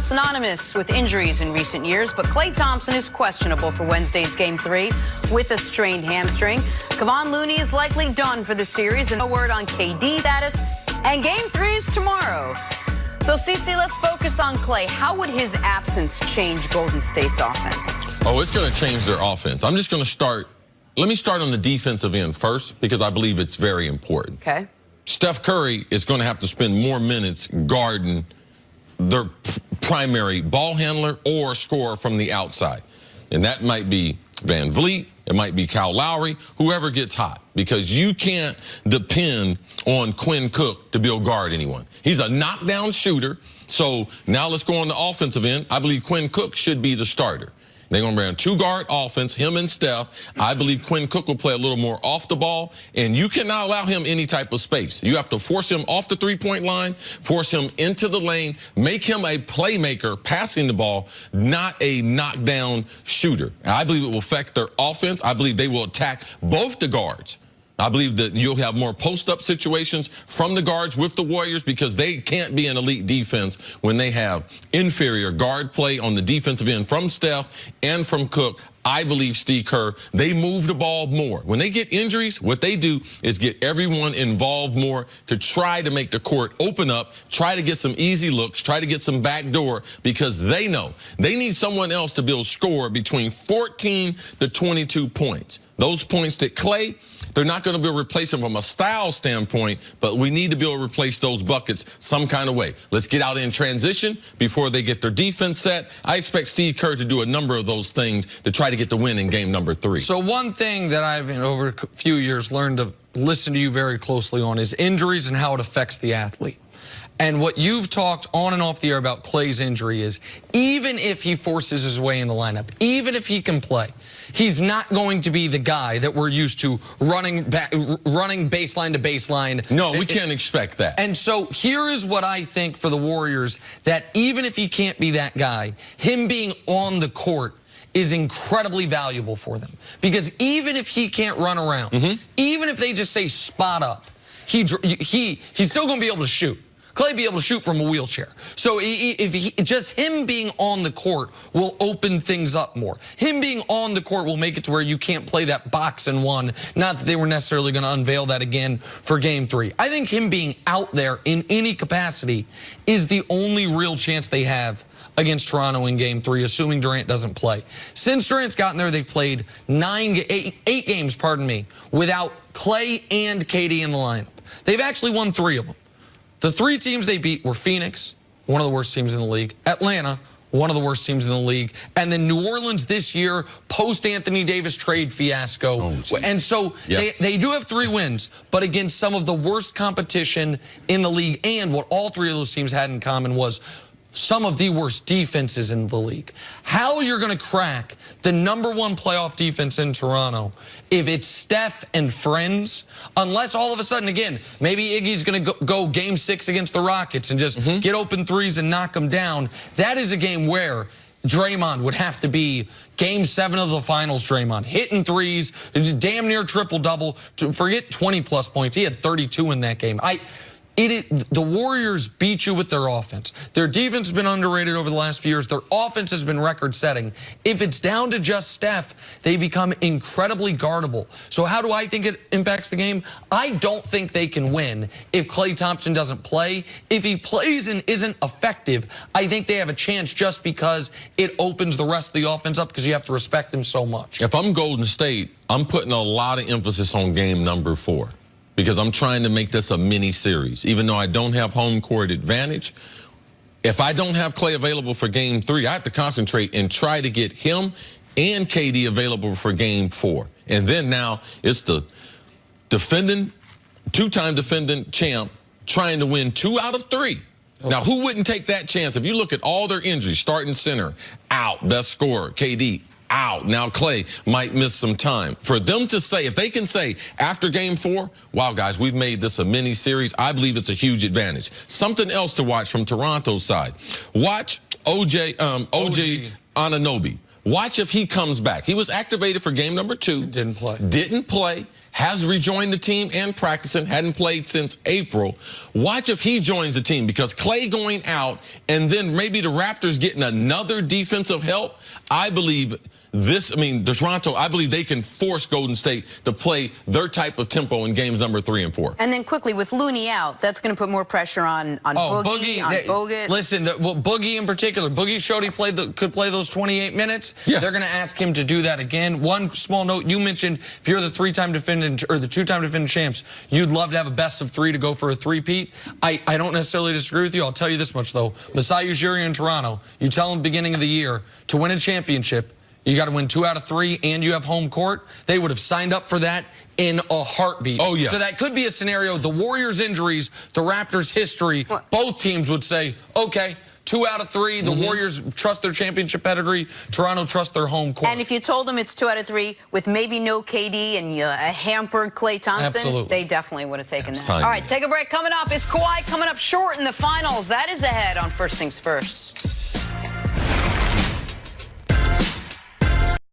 not synonymous with injuries in recent years, but Klay Thompson is questionable for Wednesday's Game 3 with a strained hamstring. Kevon Looney is likely done for the series, and no word on KD's status. And Game 3 is tomorrow. So, Cece, let's focus on Klay. How would his absence change Golden State's offense? Oh, it's going to change their offense. I'm just going to start. Let me start on the defensive end first, because I believe it's very important. Okay. Steph Curry is going to have to spend more minutes guarding their primary ball handler or scorer from the outside. And that might be Van Vliet, it might be Kyle Lowry, whoever gets hot, because you can't depend on Quinn Cook to be able to guard anyone. He's a knockdown shooter. So now let's go on the offensive end. I believe Quinn Cook should be the starter. They're going to run a two-guard offense, him and Steph. I believe Quinn Cook will play a little more off the ball, and you cannot allow him any type of space. You have to force him off the three-point line, force him into the lane, make him a playmaker passing the ball, not a knockdown shooter. I believe it will affect their offense. I believe they will attack both the guards. I believe that you'll have more post-up situations from the guards with the Warriors, because they can't be an elite defense when they have inferior guard play on the defensive end from Steph and from Cook. I believe Steve Kerr, they move the ball more. When they get injuries, what they do is get everyone involved more to try to make the court open up, try to get some easy looks, try to get some backdoor, because they know they need someone else to be able to score between 14 to 22 points. Those points that Klay, they're not going to be able to replace him from a style standpoint, but we need to be able to replace those buckets some kind of way. Let's get out in transition before they get their defense set. I expect Steve Kerr to do a number of those things to try to get the win in game number 3. So one thing that I've, over a few years, learned to listen to you very closely on is injuries and how it affects the athlete. And what you've talked on and off the air about Klay's injury is, even if he forces his way in the lineup, even if he can play, he's not going to be the guy that we're used to running baseline to baseline. No, we can't expect that. And so here is what I think for the Warriors, that even if he can't be that guy, him being on the court is incredibly valuable for them. Because even if he can't run around, even if they just say spot up, he's still going to be able to shoot. Klay be able to shoot from a wheelchair. So just him being on the court will open things up more. Him being on the court will make it to where you can't play that box and one. Not that they were necessarily going to unveil that again for Game 3. I think him being out there in any capacity is the only real chance they have against Toronto in Game 3, assuming Durant doesn't play. Since Durant's gotten there, they've played 8 games, without Klay and KD in the lineup. They've actually won 3 of them. The 3 teams they beat were Phoenix, one of the worst teams in the league, Atlanta, one of the worst teams in the league, and then New Orleans this year, post-Anthony Davis trade fiasco. And so they do have 3 wins, but against some of the worst competition in the league. And what all 3 of those teams had in common was some of the worst defenses in the league. How you're going to crack the #1 playoff defense in Toronto if it's Steph and friends, unless all of a sudden, again, maybe Iggy's going to go Game 6 against the Rockets and just get open threes and knock them down. That is a game where Draymond would have to be Game 7 of the finals. Draymond hitting threes, damn near triple-double. Forget 20-plus points. He had 32 in that game. The Warriors beat you with their offense. Their defense has been underrated over the last few years. Their offense has been record-setting. If it's down to just Steph, they become incredibly guardable. So how do I think it impacts the game? I don't think they can win if Klay Thompson doesn't play. If he plays and isn't effective, I think they have a chance, just because it opens the rest of the offense up, because you have to respect him so much. If I'm Golden State, I'm putting a lot of emphasis on game number 4. Because I'm trying to make this a mini series. Even though I don't have home court advantage, if I don't have Klay available for Game 3, I have to concentrate and try to get him and KD available for Game 4. And then now it's the two-time defending champ trying to win 2 out of 3. Now, who wouldn't take that chance? If you look at all their injuries, starting center, out, best scorer, KD, out. Now Klay might miss some time. For them to say, if they can say after Game 4, wow, guys, we've made this a mini series, I believe it's a huge advantage. Something else to watch from Toronto's side. Watch OG Anunoby. Watch if he comes back. He was activated for game number 2. Didn't play. Didn't play. has rejoined the team and practicing, hadn't played since April. Watch if he joins the team, because Klay going out and then maybe the Raptors getting another defensive help, I believe Toronto, I believe they can force Golden State to play their type of tempo in games number 3 and 4. And then quickly, with Looney out, that's going to put more pressure on Boogie, on Bogut. Listen, Boogie in particular, Boogie showed he could play those 28 minutes. Yes. They're going to ask him to do that again. One small note, you mentioned if you're the 3-time defending or the 2-time defending champs, you'd love to have a best of 3 to go for a three-peat. I don't necessarily disagree with you. I'll tell you this much, though. Masai Ujiri in Toronto, you tell him beginning of the year, to win a championship, you got to win 2 out of 3, and you have home court. They would have signed up for that in a heartbeat. Oh, yeah. So that could be a scenario. The Warriors' injuries, the Raptors' history, both teams would say, okay, 2 out of 3. The Warriors trust their championship pedigree. Toronto trusts their home court. And if you told them it's 2 out of 3 with maybe no KD and a hampered Klay Thompson, they definitely would have taken that. All right, take a break. Coming up, is Kawhi coming up short in the finals? That is ahead on First Things First.